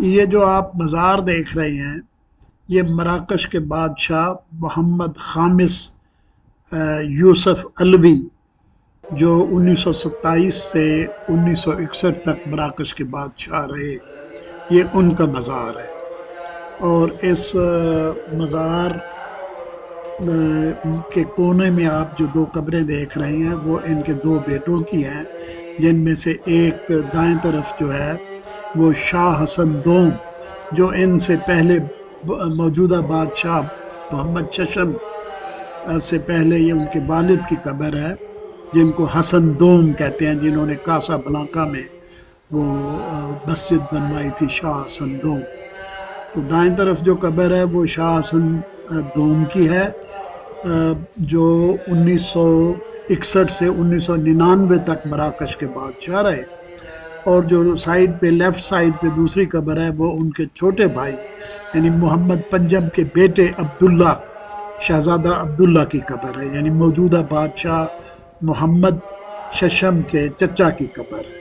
یہ جو آپ مزار دیکھ رہے ہیں یہ مراکش کے بادشاہ محمد خامس یوسف علوی جو 1927 سے 1961 تک مراکش کے بادشاہ رہے، یہ ان کا مزار ہے۔ اور اس مزار کے کونے میں آپ جو دو قبریں دیکھ رہے ہیں وہ ان کے دو بیٹوں کی ہیں، جن میں سے ایک دائیں طرف جو ہے وہ شاہ حسن دوم، جو ان سے پہلے موجودہ بادشاہ محمد ششم سے پہلے یہ ان کے والد کی قبر ہے، جن کو حسن دوم کہتے ہیں، جنہوں نے کاسا بلانکا میں وہ مسجد بنوائی تھی، شاہ حسن دوم۔ تو دائیں طرف جو قبر ہے وہ شاہ حسن دوم کی ہے، جو 1961 سے 1999 تک مراکش کے بادشاہ رہے۔ اور جو سائیڈ پہ لیفٹ سائیڈ پہ دوسری قبر ہے وہ ان کے چھوٹے بھائی یعنی محمد پنجم کے بیٹے عبداللہ، شہزادہ عبداللہ کی قبر ہے، یعنی موجودہ بادشاہ محمد ششم کے چچا کی قبر ہے۔